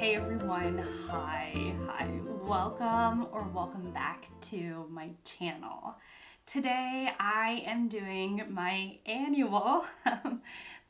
Hey everyone, hi, welcome back to my channel. Today I am doing my annual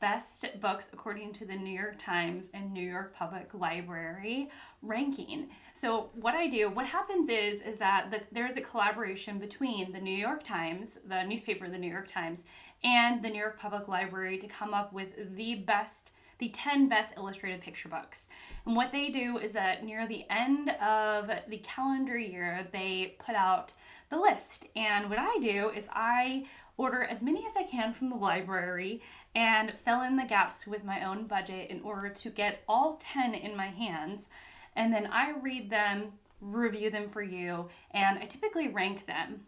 best books according to the New York Times and New York Public Library ranking. So what happens is that there is a collaboration between the New York Times, the newspaper, the New York Times, and the New York Public Library to come up with the 10 best illustrated picture books. And what they do is that near the end of the calendar year, they put out the list. And what I do is I order as many as I can from the library and fill in the gaps with my own budget in order to get all 10 in my hands. And then I read them, review them for you, and I typically rank them.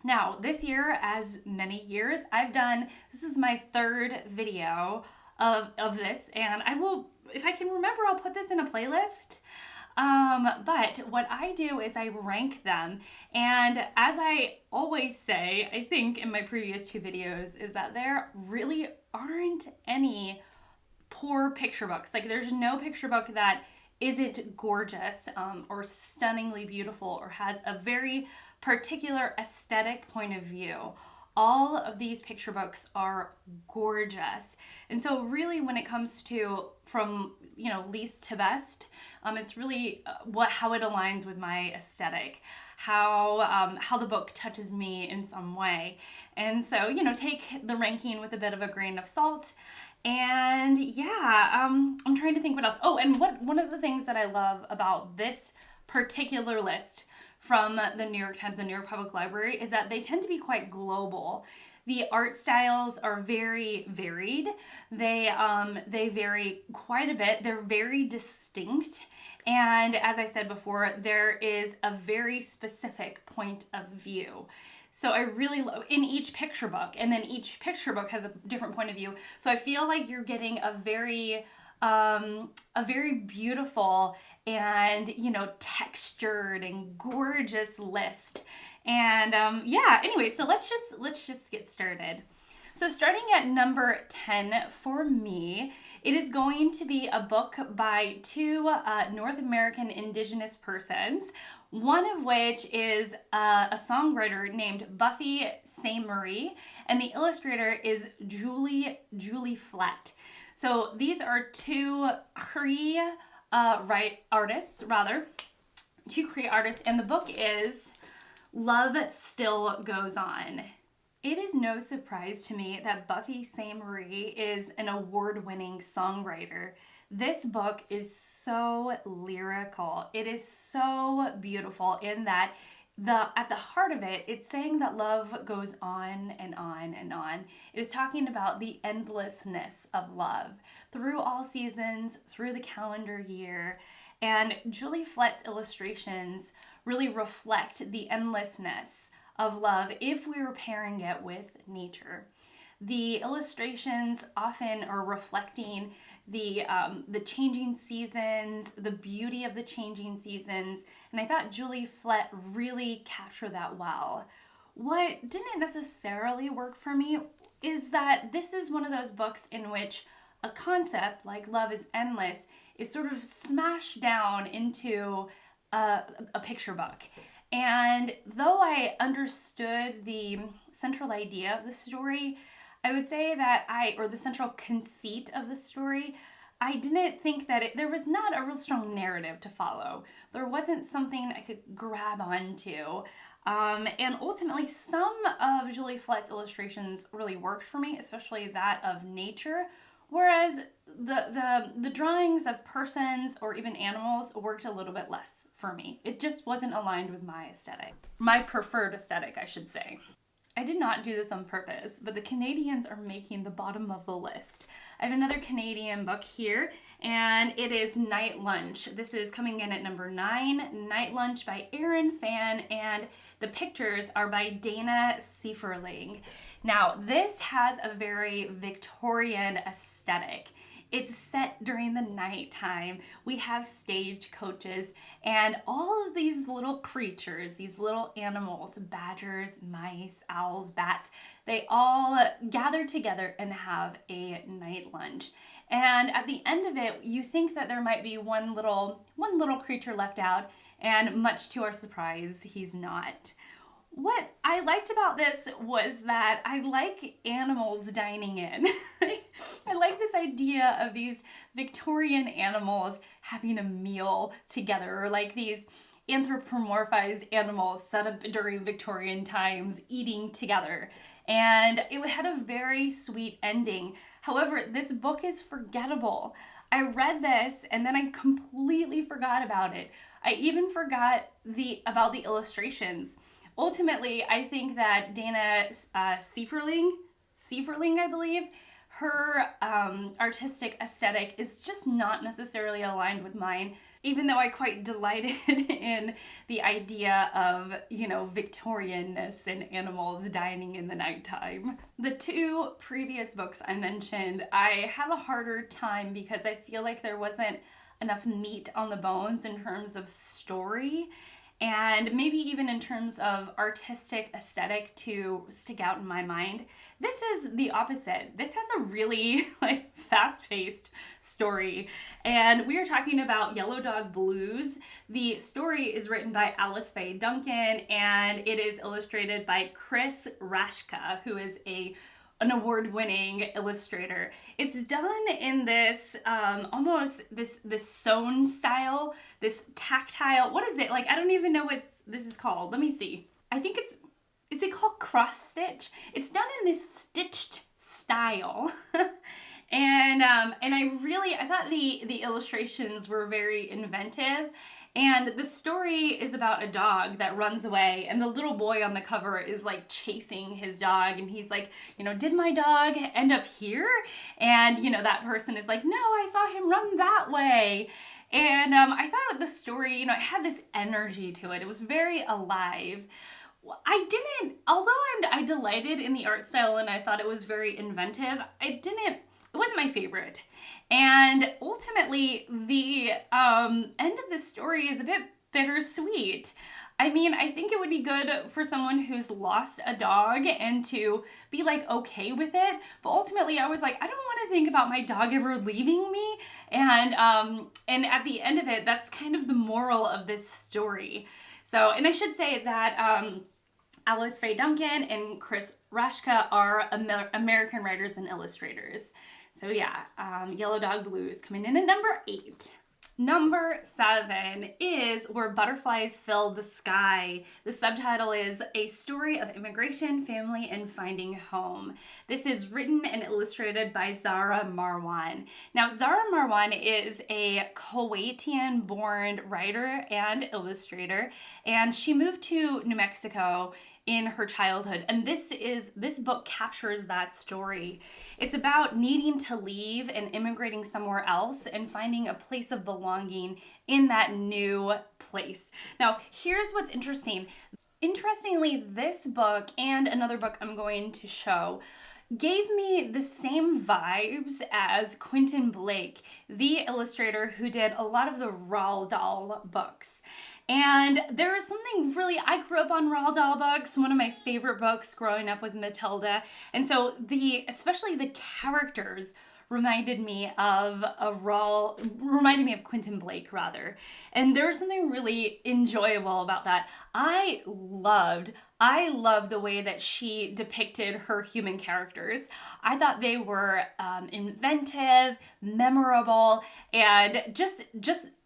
Now, this year, as many years, this is my third video of this, and I will, if I can remember, I'll put this in a playlist. But what I do is I rank them, and as I always say, I think in my previous two videos, is that there really aren't any poor picture books. Like, there's no picture book that isn't gorgeous or stunningly beautiful or has a very particular aesthetic point of view. All of these picture books are gorgeous. And so really when it comes to from, least to best, it's really how it aligns with my aesthetic, how the book touches me in some way. And so, take the ranking with a bit of a grain of salt. And I'm trying to think what else. Oh, and one of the things that I love about this particular list from the New York Times and New York Public Library is that they tend to be quite global. The art styles are very varied. They vary quite a bit. They're very distinct. And as I said before, there is a very specific point of view. So I really love in each picture book, and then each picture book has a different point of view. So I feel like you're getting a very beautiful and textured and gorgeous list. And anyway, so let's just get started. So starting at number 10 for me, it is going to be a book by two North American indigenous persons, one of which is a songwriter named Buffy Sainte-Marie, and the illustrator is Julie Flett. So these are two Cree artists, and the book is Love Still Goes On. It is no surprise to me that Buffy Sainte-Marie is an award-winning songwriter. This book is so lyrical. It is so beautiful in that at the heart of it, it's saying that love goes on and on and on. It is talking about the endlessness of love through all seasons, through the calendar year. And Julie Flett's illustrations really reflect the endlessness of love if we were pairing it with nature. The illustrations often are reflecting the changing seasons, the beauty of the changing seasons, and I thought Julie Flett really captured that well. What didn't necessarily work for me is that this is one of those books in which a concept like love is endless is sort of smashed down into a picture book. And though I understood the central idea of the story, I would say that the central conceit of the story, I didn't think that there was not a real strong narrative to follow. There wasn't something I could grab onto. And ultimately, some of Julie Flett's illustrations really worked for me, especially that of nature, whereas the drawings of persons or even animals worked a little bit less for me. It just wasn't aligned with my aesthetic. My preferred aesthetic, I should say. I did not do this on purpose, but the Canadians are making the bottom of the list. I have another Canadian book here, and it is Night Lunch. This is coming in at number 9, Night Lunch by Aaron Fan, and the pictures are by Dena Seiferling. Now, this has a very Victorian aesthetic It's set during the nighttime. We have stagecoaches and all of these little creatures, these little animals, badgers, mice, owls, bats, they all gather together and have a night lunch. And at the end of it, you think that there might be one little creature left out, and much to our surprise, he's not. What I liked about this was that I like animals dining in. I like this idea of these Victorian animals having a meal together, or like these anthropomorphized animals set up during Victorian times eating together. And it had a very sweet ending. However, this book is forgettable. I read this and then I completely forgot about it. I even forgot about the illustrations. Ultimately, I think that Dena Seiferling, I believe, her artistic aesthetic is just not necessarily aligned with mine, even though I quite delighted in the idea of, Victorianness and animals dining in the nighttime. The two previous books I mentioned, I had a harder time because I feel like there wasn't enough meat on the bones in terms of story, and maybe even in terms of artistic aesthetic to stick out in my mind. This is the opposite. This has a really fast-paced story, and we are talking about Yellow Dog Blues. The story is written by Faye Duncan, and it is illustrated by Raschka, who is an award-winning illustrator. It's done in this almost this sewn style, this tactile. What is it? I don't even know what this is called. Let me see. I think is it called cross stitch? It's done in this stitched style. And I thought the illustrations were very inventive. And the story is about a dog that runs away, and the little boy on the cover is chasing his dog, and he's like, did my dog end up here? And that person is like, no, I saw him run that way. And I thought the story, it had this energy to it. It was very alive. Although I delighted in the art style and I thought it was very inventive, it wasn't my favorite. And ultimately, the end of this story is a bit bittersweet. I mean, I think it would be good for someone who's lost a dog and to be okay with it. But ultimately, I was like, I don't want to think about my dog ever leaving me. And at the end of it, that's kind of the moral of this story. So, and I should say that Faye Duncan and Raschka are American writers and illustrators. So yeah, Yellow Dog Blues coming in at number 8. Number 7 is Where Butterflies Fill the Sky. The subtitle is A Story of Immigration, Family, and Finding Home. This is written and illustrated by Zahra Marwan. Now, Zahra Marwan is a Kuwaitian-born writer and illustrator, and she moved to New Mexico in her childhood, and this book captures that story. It's about needing to leave and immigrating somewhere else and finding a place of belonging in that new place. Now, here's what's interesting. Interestingly, this book and another book I'm going to show gave me the same vibes as Quentin Blake, the illustrator who did a lot of the Roald Dahl books. And there is something really, I grew up on Roald Dahl books. One of my favorite books growing up was Matilda. And so especially the characters reminded me of Quentin Blake rather. And there was something really enjoyable about that. I loved the way that she depicted her human characters. I thought they were inventive, memorable, and just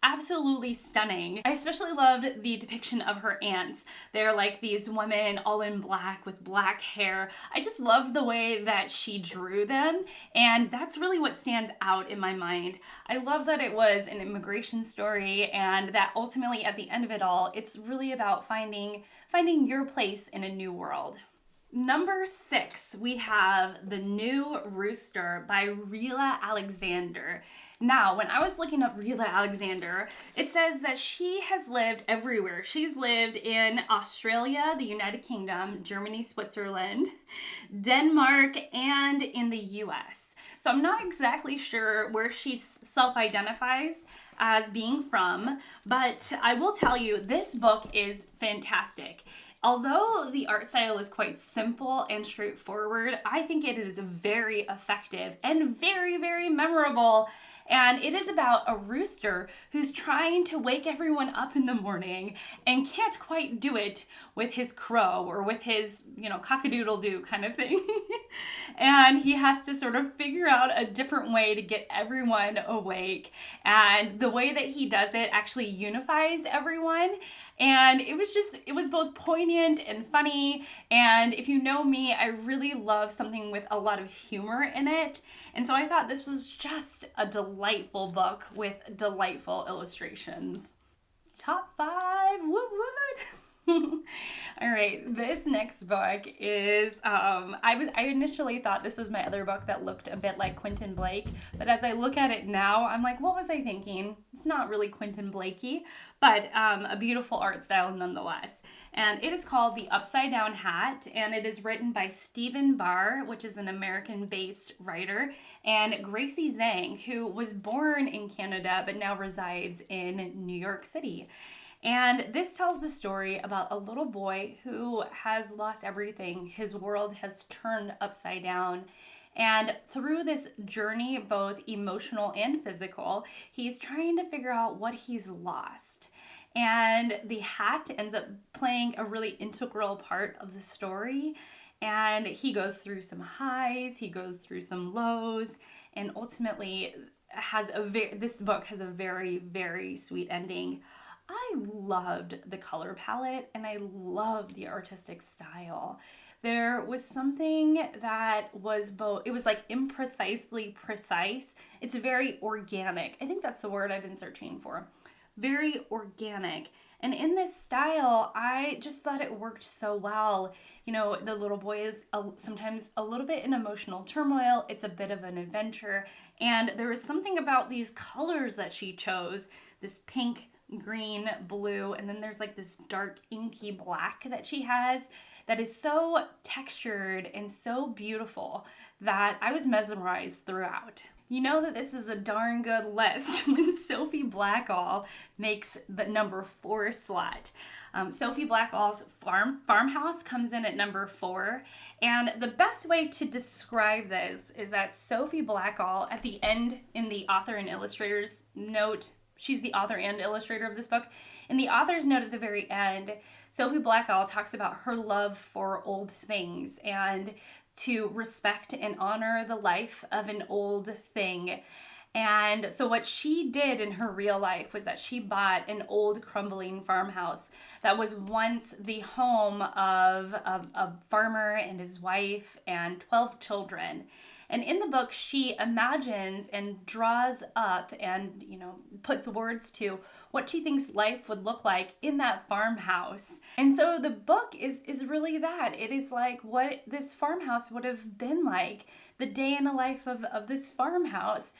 absolutely stunning. I especially loved the depiction of her aunts. They're like these women all in black with black hair. I just love the way that she drew them, and that's really what stands out in my mind. I love that it was an immigration story, and that ultimately at the end of it all, it's really about finding your place in a new world. Number 6, we have The New Rooster by Rilla Alexander. Now, when I was looking up Rilla Alexander, it says that she has lived everywhere. She's lived in Australia, the United Kingdom, Germany, Switzerland, Denmark, and in the US. So I'm not exactly sure where she self-identifies as being from, but I will tell you this book is fantastic. Although the art style is quite simple and straightforward, I think it is very effective and very, very memorable. And it is about a rooster who's trying to wake everyone up in the morning and can't quite do it with his crow or with his, cock-a-doodle-doo kind of thing. And he has to sort of figure out a different way to get everyone awake. And the way that he does it actually unifies everyone. And it was both poignant and funny. And if you know me, I really love something with a lot of humor in it. And so I thought this was just a delightful book with delightful illustrations. Top 5, woot woot! All right, this next book is, I initially thought this was my other book that looked a bit like Quentin Blake, but as I look at it now, I'm like, what was I thinking? It's not really Quentin Blakey, but a beautiful art style nonetheless. And it is called The Upside Down Hat, and it is written by Stephen Barr, which is an American-based writer, and Gracey Zhang, who was born in Canada but now resides in New York City. And this tells the story about a little boy who has lost everything. His world has turned upside down. And through this journey, both emotional and physical, he's trying to figure out what he's lost. And the hat ends up playing a really integral part of the story. And he goes through some highs, he goes through some lows, and ultimately this book has a very, very sweet ending. I loved the color palette and I loved the artistic style. There was something that was it was like imprecisely precise. It's very organic. I think that's the word I've been searching for. Very organic. And in this style, I just thought it worked so well. The little boy is sometimes a little bit in emotional turmoil. It's a bit of an adventure. And there was something about these colors that she chose, this pink, green, blue, and then there's like this dark inky black that she has that is so textured and so beautiful that I was mesmerized throughout. You know that this is a darn good list when Sophie Blackall makes the number 4 slot. Sophie Blackall's Farmhouse comes in at number 4. And the best way to describe this is that Sophie Blackall, at the end in the author and illustrator's note, she's the author and illustrator of this book. In the author's note at the very end, Sophie Blackall talks about her love for old things and to respect and honor the life of an old thing. And so what she did in her real life was that she bought an old crumbling farmhouse that was once the home of a farmer and his wife and 12 children. And in the book, she imagines and draws up and, puts words to what she thinks life would look like in that farmhouse. And so the book is really that. It is like what this farmhouse would have been like, the day in the life of this farmhouse,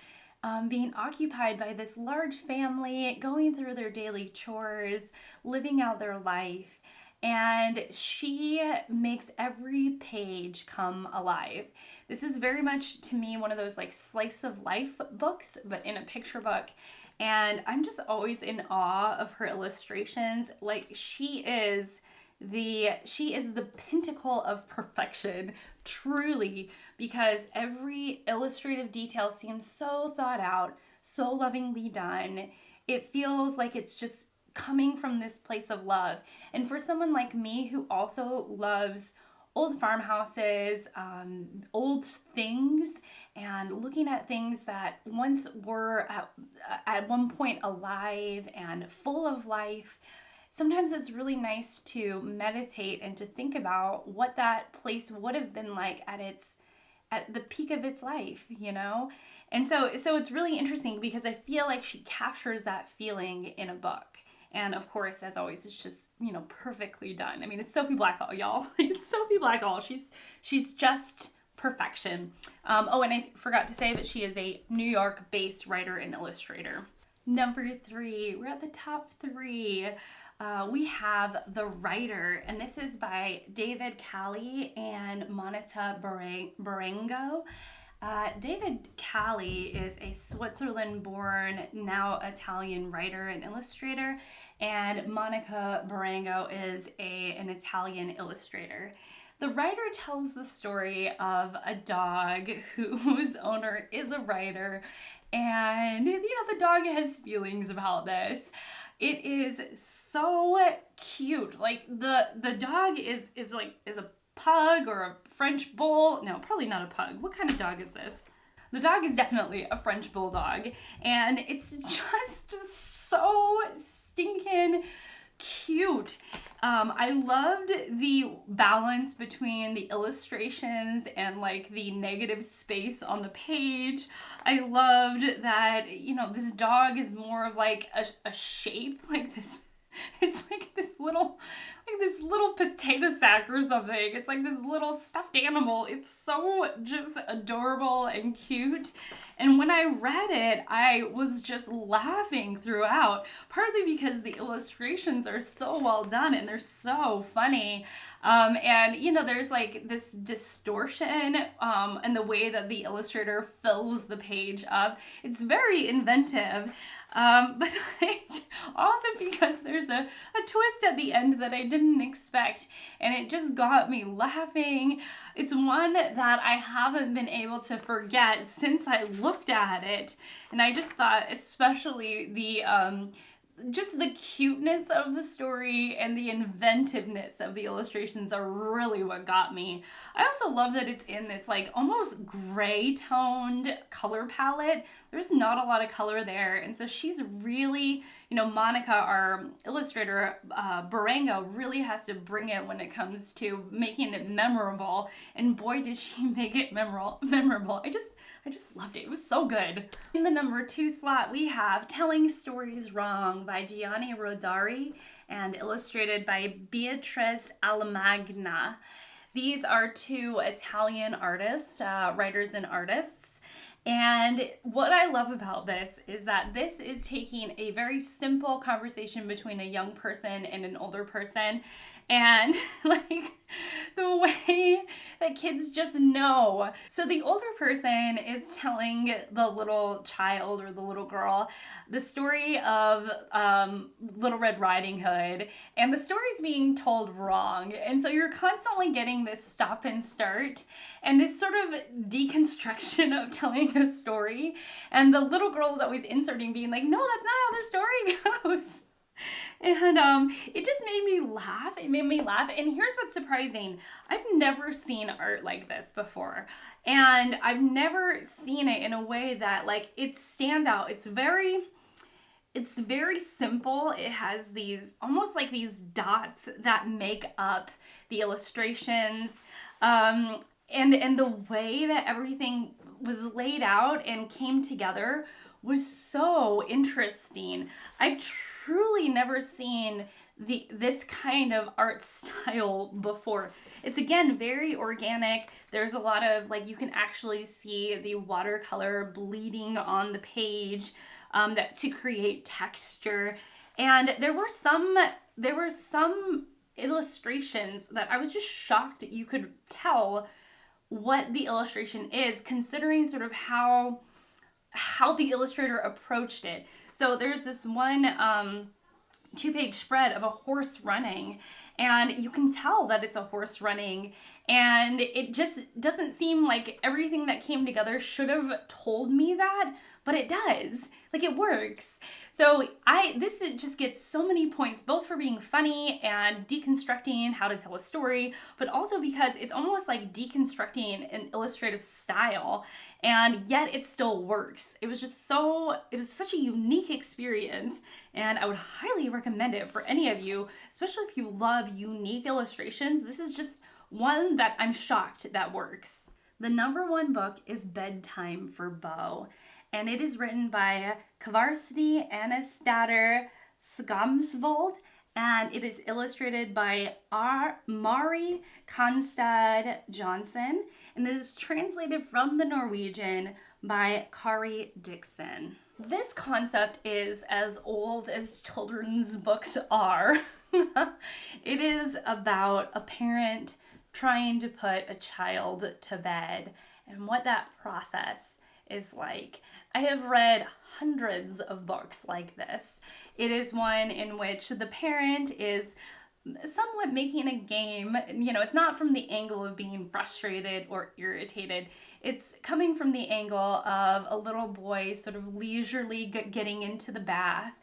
being occupied by this large family, going through their daily chores, living out their life. And she makes every page come alive. This is very much, to me, one of those like slice of life books, but in a picture book. And I'm just always in awe of her illustrations. Like she is the pinnacle of perfection, truly, because every illustrative detail seems so thought out, so lovingly done. It feels like it's just coming from this place of love. And for someone like me who also loves old farmhouses, old things, and looking at things that once were at one point alive and full of life, sometimes it's really nice to meditate and to think about what that place would have been like at the peak of its life, And so it's really interesting because I feel like she captures that feeling in a book. And of course, as always, it's just, perfectly done. I mean, it's Sophie Blackall, y'all. It's Sophie Blackall. She's just perfection. And I forgot to say that she is a New York-based writer and illustrator. Number 3, we're at the top 3. We have The Writer, and this is by David Cali and Moneta Barengo. David Cali is a Switzerland-born, now Italian writer and illustrator, and Monica Barengo is an Italian illustrator. The writer tells the story of a dog whose owner is a writer, and the dog has feelings about this. It is so cute. Like the dog is a pug or a French bull. No, probably not a pug. What kind of dog is this? The dog is definitely a French bulldog, and it's just so stinking cute. I loved the balance between the illustrations and like the negative space on the page. I loved that, this dog is more of like a shape, like this. It's like this little potato sack or something. It's like this little stuffed animal. It's so just adorable and cute. And when I read it, I was just laughing throughout, partly because the illustrations are so well done and they're so funny. There's like this distortion and the way that the illustrator fills the page up. It's very inventive. But like, also because there's a twist at the end that I didn't expect, and it just got me laughing. It's one that I haven't been able to forget since I looked at it, and I just thought especially just the cuteness of the story and the inventiveness of the illustrations are really what got me. I also love that it's in this like almost gray toned color palette. There's not a lot of color there, and so she's really, Monica, our illustrator, Barengo, really has to bring it when it comes to making it memorable, and boy did she make it memorable. I just loved it. It was so good. In the number 2 slot, we have Telling Stories Wrong by Gianni Rodari and illustrated by Beatrice Alemagna. These are 2 Italian artists, writers and artists. And what I love about this is that this is taking a very simple conversation between a young person and an older person, and like the way that kids just know. So the older person is telling the little child or the little girl the story of Little Red Riding Hood, and the story's being told wrong. And so you're constantly getting this stop and start and this sort of deconstruction of telling a story. And the little girl is always inserting, being like, no, that's not how the story goes. And it just made me laugh. It made me laugh. And here's what's surprising. I've never seen art like this before. And I've never seen it in a way that like it stands out. It's very simple. It has these almost like these dots that make up the illustrations. And the way that everything was laid out and came together was so interesting. I've truly never seen this kind of art style before. It's again very organic. There's a lot of like, you can actually see the watercolor bleeding on the page that to create texture. And there were some illustrations that I was just shocked you could tell what the illustration is, considering sort of how the illustrator approached it. So there's this one 2-page spread of a horse running, and you can tell that it's a horse running, and it just doesn't seem like everything that came together should have told me that, but it does. Like, it works. So this just gets so many points, both for being funny and deconstructing how to tell a story, but also because it's almost like deconstructing an illustrative style, and yet it still works. It was such a unique experience, and I would highly recommend it for any of you, especially if you love unique illustrations. This is just one that I'm shocked that works. The number 1 book is Bedtime for Beau, and it is written by Kjersti, Annesdatter, Skomsvold, and it is illustrated by Mari Kanstad Johnsen, and it is translated from the Norwegian by Kari Dickson. This concept is as old as children's books are. It is about a parent trying to put a child to bed, and what that process is like. I have read hundreds of books like this. It is one in which the parent is somewhat making a game. You know, it's not from the angle of being frustrated or irritated. It's coming from the angle of a little boy sort of leisurely getting into the bath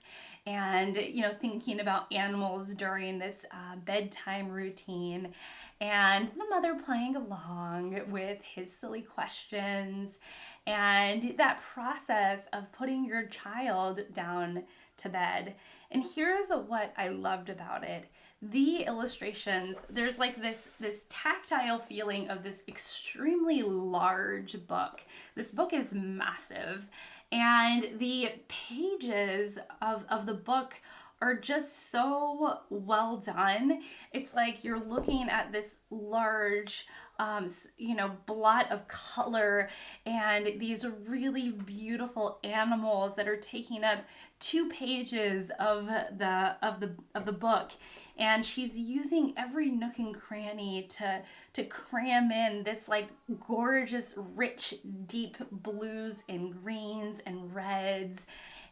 and, you know, thinking about animals during this bedtime routine, and the mother playing along with his silly questions, and that process of putting your child down to bed. And here's what I loved about it. The illustrations, there's like this tactile feeling of this extremely large book. This book is massive, and the pages of the book are just so well done. It's like you're looking at this large, blot of color, and these really beautiful animals that are taking up 2 pages of the book. And she's using every nook and cranny to cram in this like gorgeous, rich, deep blues and greens and reds.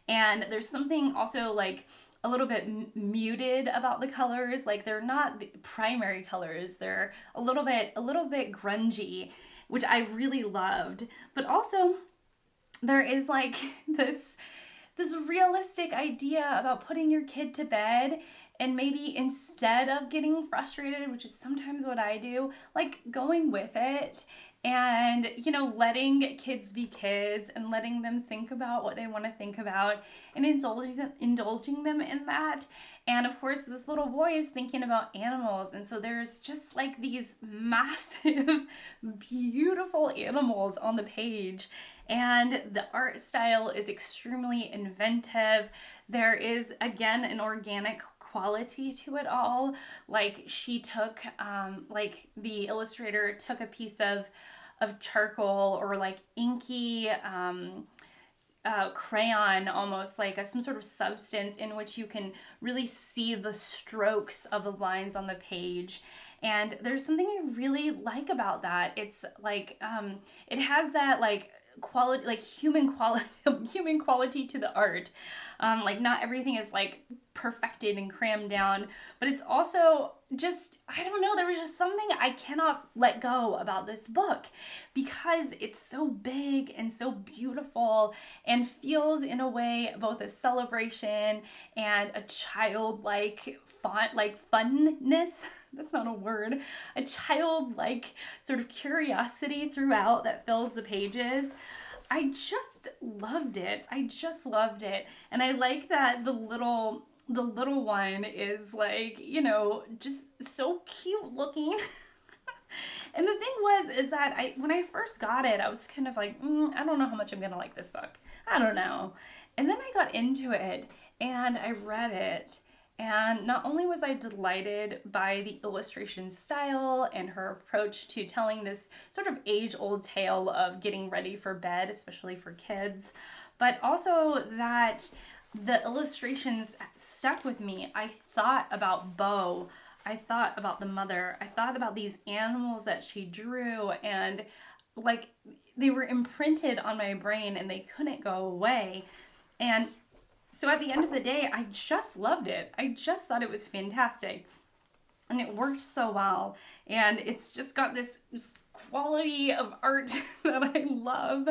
And there's something also like a little bit muted about the colors. Like they're not the primary colors. They're a little bit grungy, which I really loved. But also there is like this realistic idea about putting your kid to bed, and maybe instead of getting frustrated, which is sometimes what I do, like going with it and, you know, letting kids be kids and letting them think about what they want to think about and indulging them in that. And of course, this little boy is thinking about animals. And so there's just like these massive, beautiful animals on the page. And the art style is extremely inventive. There is, again, an organic quality to it all. Like she took, like the illustrator took a piece of charcoal or like inky crayon, almost like some sort of substance in which you can really see the strokes of the lines on the page. And there's something I really like about that. It's like, it has that like quality, like human quality to the art. Like not everything is like perfected and crammed down, but it's also just, I don't know, there was just something I cannot let go about this book because it's so big and so beautiful and feels in a way both a celebration and a childlike funness. That's not a word. A childlike sort of curiosity throughout that fills the pages. I just loved it. And I like that the little one is like, you know, just so cute looking. And the thing is that when I first got it, I was kind of like, I don't know how much I'm gonna like this book. I don't know. And then I got into it and I read it. And not only was I delighted by the illustration style and her approach to telling this sort of age-old tale of getting ready for bed, especially for kids, but also that the illustrations stuck with me. I thought about Bo. I thought about the mother. I thought about these animals that she drew, and like they were imprinted on my brain and they couldn't go away. And so at the end of the day, I just loved it. I just thought it was fantastic. And it worked so well. And it's just got this quality of art that I love.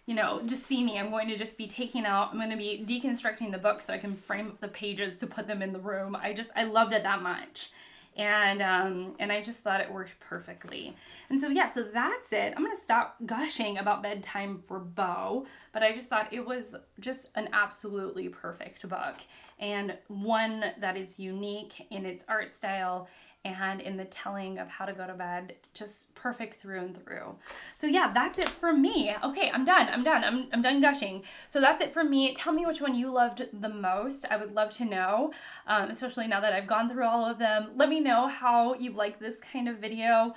You know, just see me. I'm going to just be I'm going to be deconstructing the book so I can frame up the pages to put them in the room. I loved it that much. And I just thought it worked perfectly. And so, yeah, so that's it. I'm going to stop gushing about Bedtime for Bo, but I just thought it was just an absolutely perfect book, and one that is unique in its art style and in the telling of how to go to bed, just perfect through and through. So yeah, that's it for me. Okay, I'm done. I'm done gushing. So that's it for me. Tell me which one you loved the most. I would love to know, especially now that I've gone through all of them. Let me know how you like this kind of video.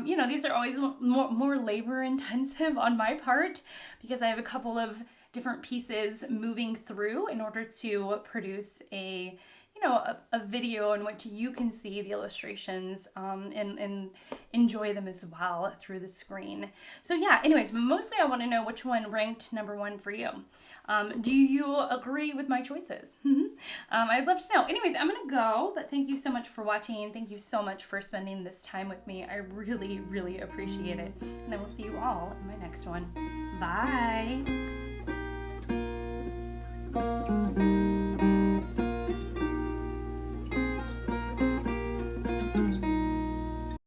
You know, these are always more labor intensive on my part because I have a couple of different pieces moving through in order to produce a a video in which you can see the illustrations and enjoy them as well through the screen. So yeah, anyways, mostly I want to know which one ranked number one for you. Do you agree with my choices? I'd love to know. Anyways, I'm gonna go, but thank you so much for watching. Thank you so much for spending this time with me. I really, really appreciate it. And I will see you all in my next one. Bye.